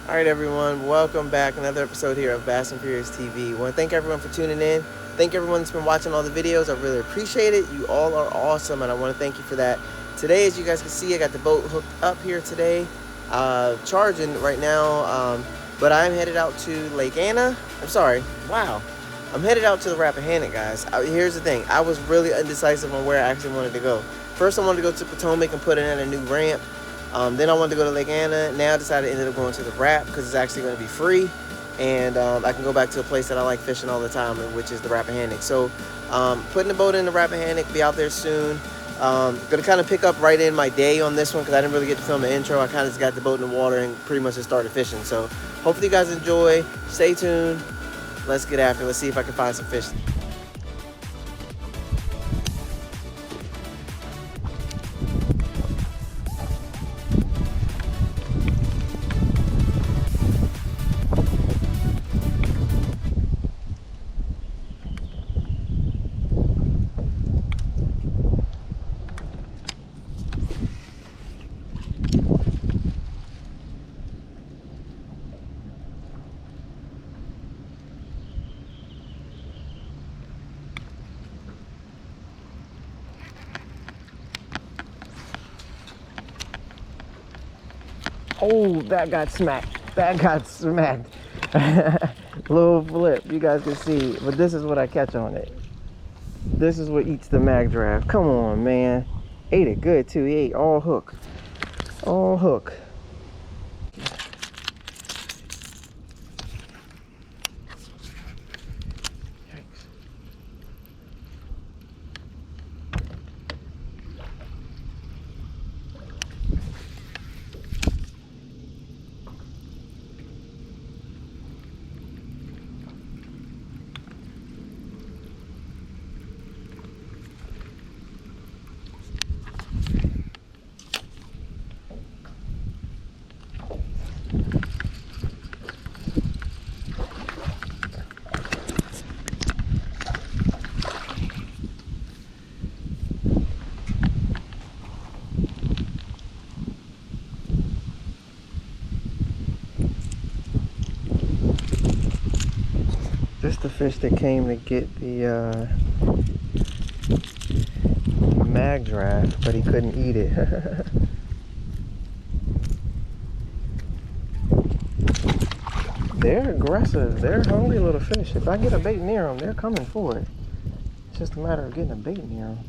All right, everyone, welcome back. Another episode here of Bass and Furious TV. I want to thank everyone for tuning in. Thank everyone that's been watching all the videos. I really appreciate it. You all are awesome, and I want to thank you for that. Today, as you guys can see, I got the boat hooked up here today, charging right now, but I'm headed out to Lake Anna. I'm sorry, wow. I'm headed out to the Rappahannock, guys. Here's the thing. I was really indecisive on where I actually wanted to go. First, I wanted to go to Potomac and put in a new ramp. Then I wanted to go to Lake Anna. Now I decided to end up going to the Rapp because it's actually going to be free. And I can go back to a place that I like fishing all the time, which is the Rappahannock. So putting the boat in the Rappahannock, be out there soon. Going to kind of pick up right in my day on this one because I didn't really get to film an intro. I kind of just got the boat in the water and pretty much just started fishing. So hopefully you guys enjoy. Stay tuned. Let's get after it. Let's see if I can find some fish. Oh, that got smacked. That got smacked. Little flip, you guys can see. But this is what I catch on it. This is what eats the mag draft. Come on, man. Ate it good, too. He ate all hook. All hook. This the fish that came to get the mag draft, but he couldn't eat it. They're aggressive. They're hungry little fish. If I get a bait near them, they're coming for it. It's just a matter of getting a bait near them.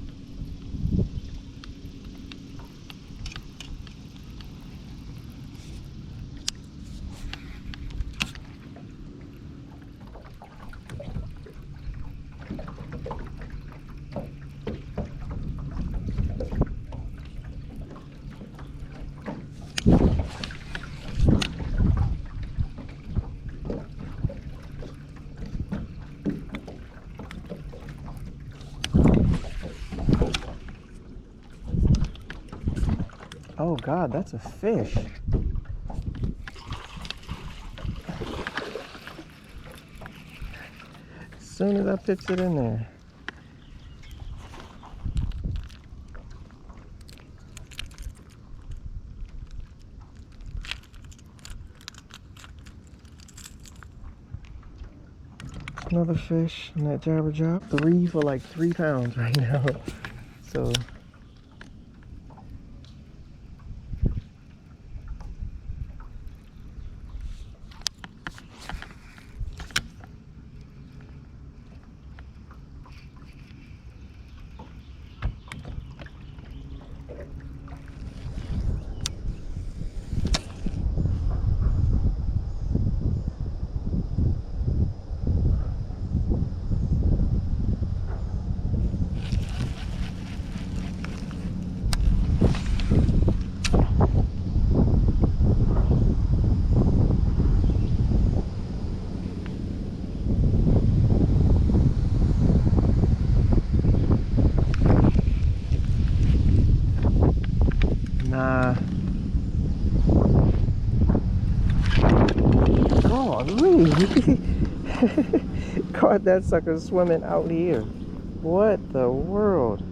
Oh God, that's a fish. As soon as I pitch it in there. Another fish in that jabber job. 3 for like 3 pounds right now. So nah. Golly. Caught that sucker swimming out here. What the world?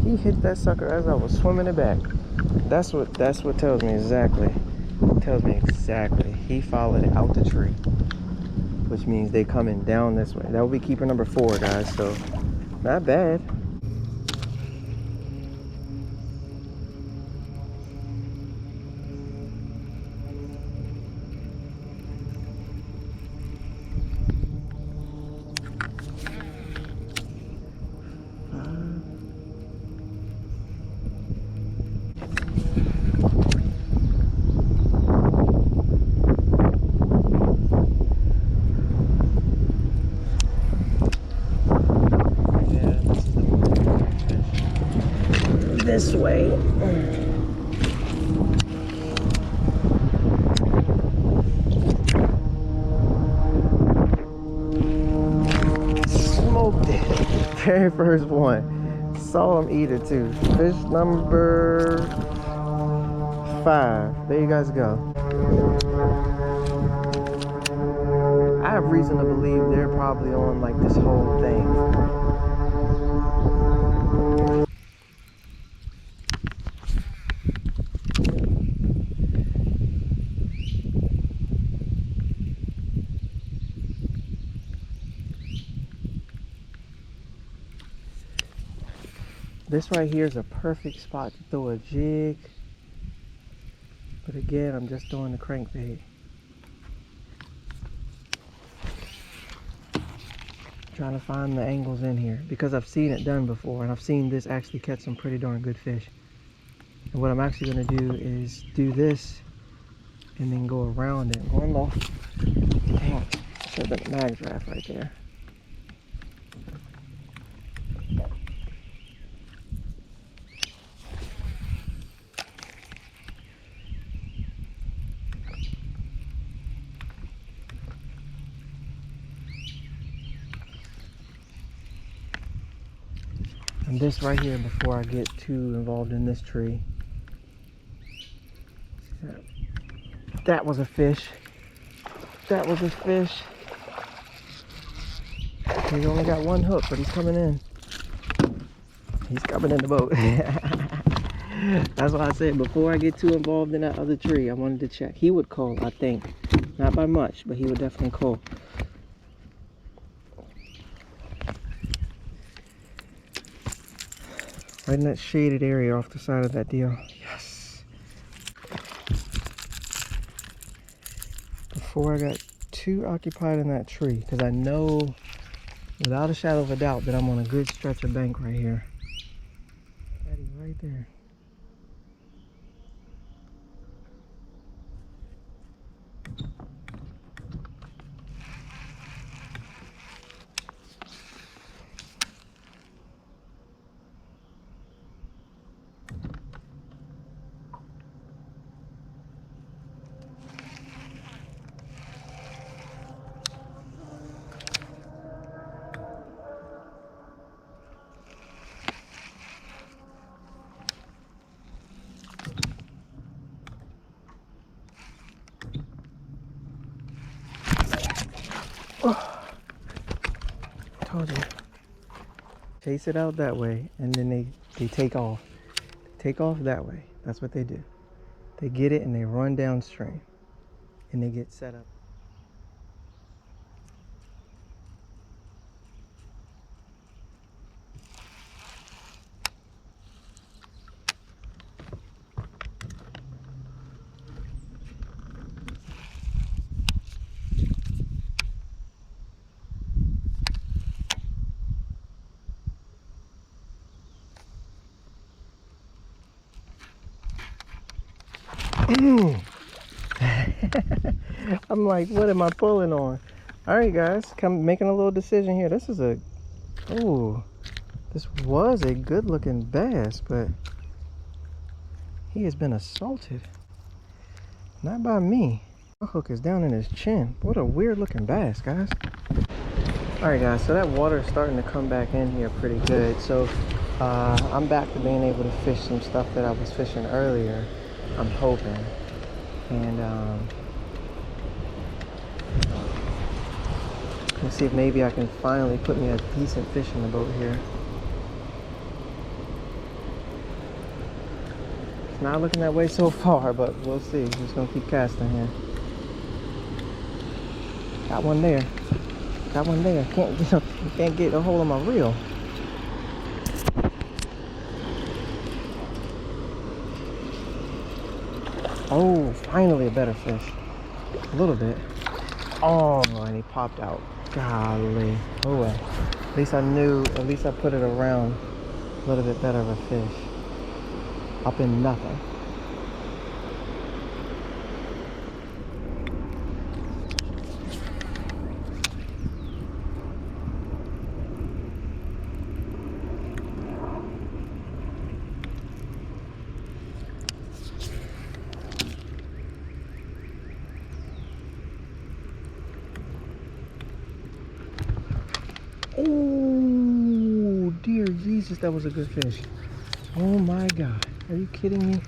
He hit that sucker as I was swimming it back. That's what tells me exactly Tells me exactly. He followed it out the tree, which means they coming down this way. That will be keeper number 4, guys. So not bad. This way. Smoked it. Very first one. Saw him eat it too. Fish number 5. There you guys go. I have reason to believe they're probably on like this whole thing. This right here is a perfect spot to throw a jig. But again, I'm just throwing the crankbait. Trying to find the angles in here because I've seen it done before, and I've seen this actually catch some pretty darn good fish. And what I'm actually going to do is do this and then go around it. Going low. Dang, should have been a mag draft right there. And this right here, before I get too involved in this tree, that was a fish. That was a fish. He only got one hook, but he's coming in. He's coming in the boat. That's why I said before I get too involved in that other tree, I wanted to check. He would call, I think. Not by much, but he would definitely call. Right in that shaded area off the side of that deal. Yes. Before I got too occupied in that tree, because I know without a shadow of a doubt that I'm on a good stretch of bank right here. Eddie, right there. Oh, told you. Chase it out that way, and then they take off. They take off that way. That's what they do. They get it and they run downstream, and they get set up. I'm like, what am I pulling on? All right, guys, come making a little decision here. This is a, oh, this was a good looking bass, but he has been assaulted. Not by me. My hook is down in his chin. What a weird looking bass, guys. All right, guys, so that water is starting to come back in here pretty good. So I'm back to being able to fish some stuff that I was fishing earlier, I'm hoping. And let's see if maybe I can finally put me a decent fish in the boat here. Not looking that way so far, but we'll see. Just gonna keep casting here. Got one there. Got one there. Can't get a hold of my reel. Oh, finally a better fish. A little bit. Oh, and he popped out. Golly. Oh well. At least I put it around a little bit better of a fish. Up in nothing. Oh, dear Jesus, that was a good fish. Oh my God. Are you kidding me?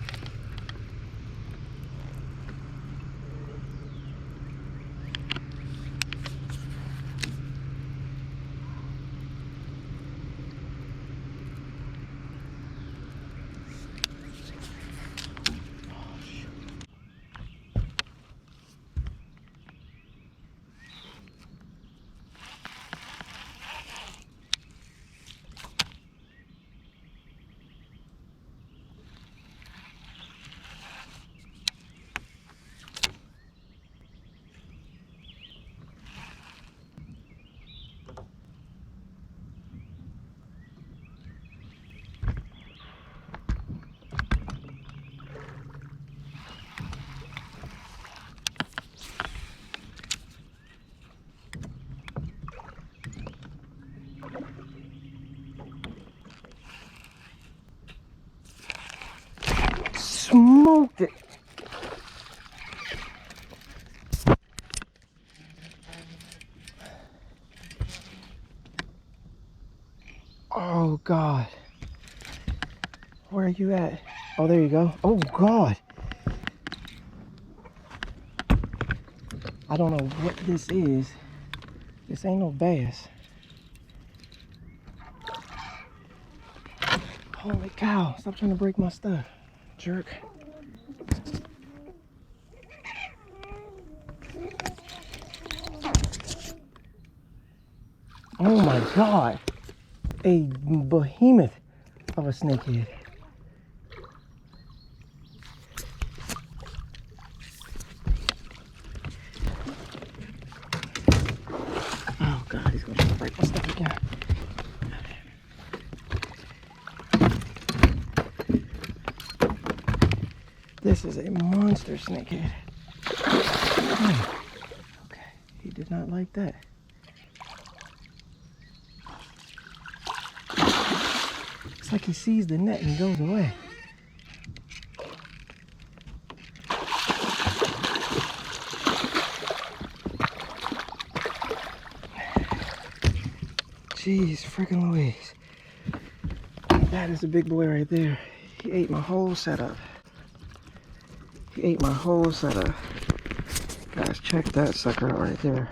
Smoked it. Oh God. Where are you at? Oh, there you go. Oh God. I don't know what this is. This ain't no bass. Holy cow. Stop trying to break my stuff, jerk. Oh my God. A behemoth of a snakehead. Oh God, he's gonna try to break my stuff again. This is a monster snakehead. Okay, he did not like that. It's like he sees the net and goes away. Jeez, freaking Louise. That is a big boy right there. He ate my whole setup. He ate my whole setup. Guys, check that sucker out right there.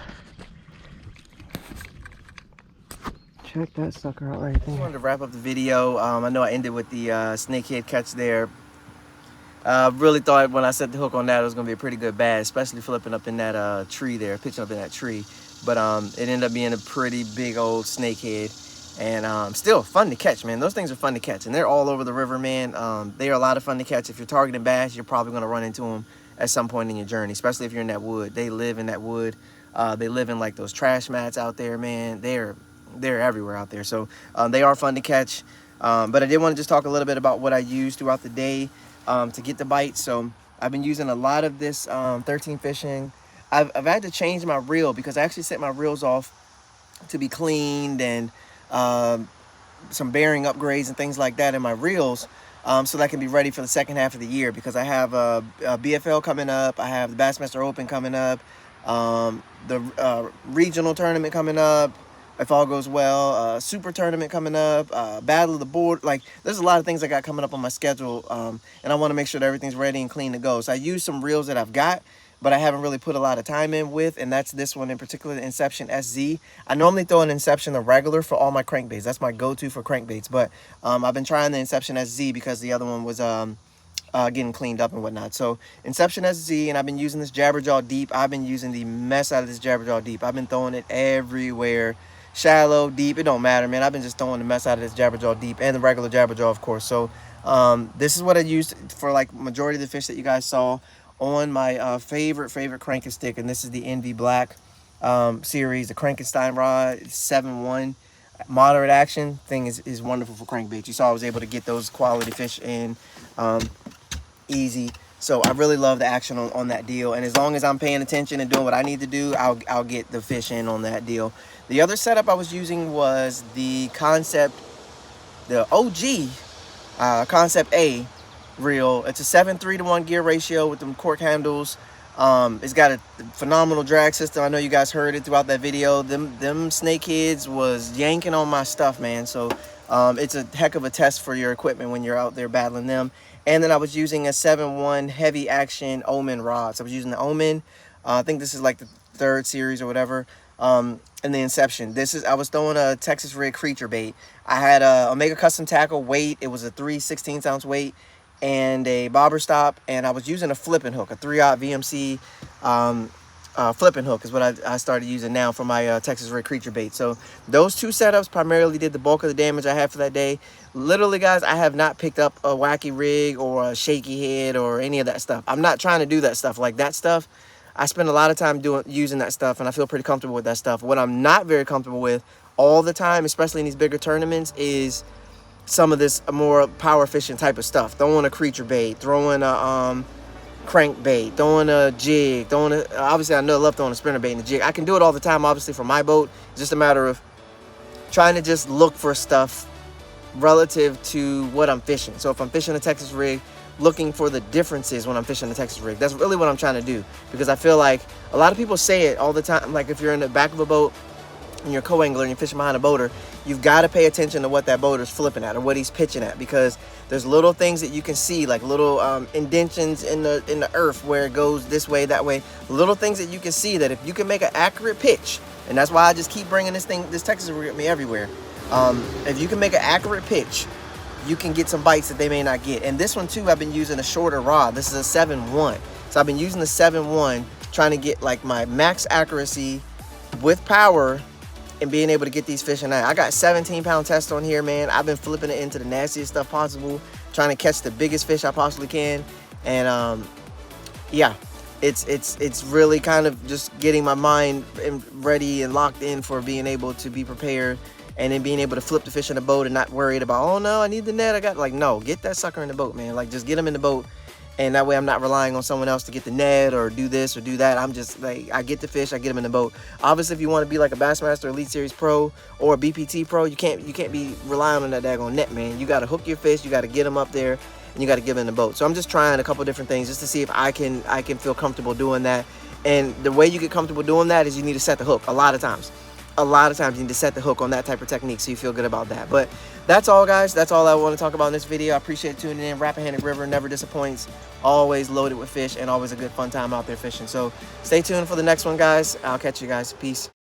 Check that sucker out right there. I wanted to wrap up the video. I know I ended with the snakehead catch there. Really thought when I set the hook on that it was going to be a pretty good bass, especially flipping up in that tree there, pitching up in that tree. But it ended up being a pretty big old snakehead. And still fun to catch, man. Those things are fun to catch. And they're all over the river, man. They are a lot of fun to catch. If you're targeting bass, you're probably going to run into them at some point in your journey, especially if you're in that wood. They live in that wood. They live in like those trash mats out there, man. They're everywhere out there. So they are fun to catch. But I did want to just talk a little bit about what I use throughout the day to get the bites. So I've been using a lot of this 13 fishing. I've had to change my reel because I actually set my reels off to be cleaned and some bearing upgrades and things like that in my reels, so that I can be ready for the second half of the year, because I have a BFL coming up, I have the Bassmaster Open coming up, the regional tournament coming up, if all goes well, super tournament coming up, battle of the board. Like, there's a lot of things I got coming up on my schedule, and I want to make sure that everything's ready and clean to go. So I use some reels that I've got, but I haven't really put a lot of time in with, and that's this one in particular, the Inception SZ. I normally throw an Inception, the regular, for all my crankbaits. That's my go-to for crankbaits, but I've been trying the Inception SZ because the other one was getting cleaned up and whatnot. So Inception SZ, and I've been using this Jabberjaw Deep. I've been using the mess out of this Jabberjaw Deep. I've been throwing it everywhere. Shallow, deep, it don't matter, man. I've been just throwing the mess out of this Jabberjaw Deep and the regular Jabberjaw, of course. So this is what I used for like majority of the fish that you guys saw on my favorite cranking stick, and this is the Envy Black series, the Frankenstein rod 7-1. Moderate action thing is wonderful for crankbait. You saw I was able to get those quality fish in easy. So I really love the action on that deal, and as long as I'm paying attention and doing what I need to do, I'll get the fish in on that deal. The other setup I was using was the Concept, the OG Concept A reel. It's a 7:3-to-1 gear ratio with them cork handles. It's got a phenomenal drag system. I know you guys heard it throughout that video. Them snakeheads was yanking on my stuff, man. So it's a heck of a test for your equipment when you're out there battling them. And then I was using a 7-1 heavy action Omen rods. I was using the Omen. I think this is like the 3rd series or whatever. And the Inception. I was throwing a Texas Rig creature bait. I had a Omega Custom Tackle weight. It was a 3/16 weight and a bobber stop. And I was using a flipping hook, a 3/0 VMC flipping hook is what I started using now for my Texas Rig creature bait. So those two setups primarily did the bulk of the damage I had for that day. Literally, guys, I have not picked up a wacky rig or a shaky head or any of that stuff. I'm not trying to do that stuff. Like that stuff, I spend a lot of time using that stuff, and I feel pretty comfortable with that stuff. What I'm not very comfortable with all the time, especially in these bigger tournaments, is some of this more power efficient type of stuff. Throwing a creature bait, throwing a crankbait, throwing a jig, obviously I love throwing a spinner bait and a jig. I can do it all the time, obviously, for my boat. It's just a matter of trying to just look for stuff relative to what I'm fishing. So if I'm fishing a Texas rig, looking for the differences when I'm fishing the Texas rig. That's really what I'm trying to do, because I feel like a lot of people say it all the time. Like if you're in the back of a boat and you're a co-angler and you're fishing behind a boater, you've got to pay attention to what that boater's flipping at or what he's pitching at, because there's little things that you can see, like little indentions in the earth where it goes this way, that way. Little things that you can see that if you can make an accurate pitch, and that's why I just keep bringing this Texas rig with me everywhere. If you can make an accurate pitch, you can get some bites that they may not get. And this one too, I've been using a shorter rod. This is a 7-1. So I've been using the 7-1, trying to get like my max accuracy with power and being able to get these fish in. I got 17-pound test on here, man. I've been flipping it into the nastiest stuff possible, trying to catch the biggest fish I possibly can. And yeah, it's really kind of just getting my mind ready and locked in for being able to be prepared, and then being able to flip the fish in the boat and not worried about, oh no, I need the net. I got, like, no, get that sucker in the boat, man. Like, just get him in the boat, and that way I'm not relying on someone else to get the net or do this or do that. I'm just like, I get the fish, I get them in the boat. Obviously, if you want to be like a Bassmaster Elite Series Pro or a BPT Pro, you can't be relying on that daggone net, man. You got to hook your fish, you got to get them up there, and you got to get them in the boat. So I'm just trying a couple different things just to see if I can feel comfortable doing that. And the way you get comfortable doing that is you need to set the hook a lot of times. A lot of times you need to set the hook on that type of technique so you feel good about that. But that's all, guys. That's all I want to talk about in this video. I appreciate tuning in. Rappahannock River never disappoints. Always loaded with fish and always a good fun time out there fishing. So stay tuned for the next one, guys. I'll catch you guys. Peace.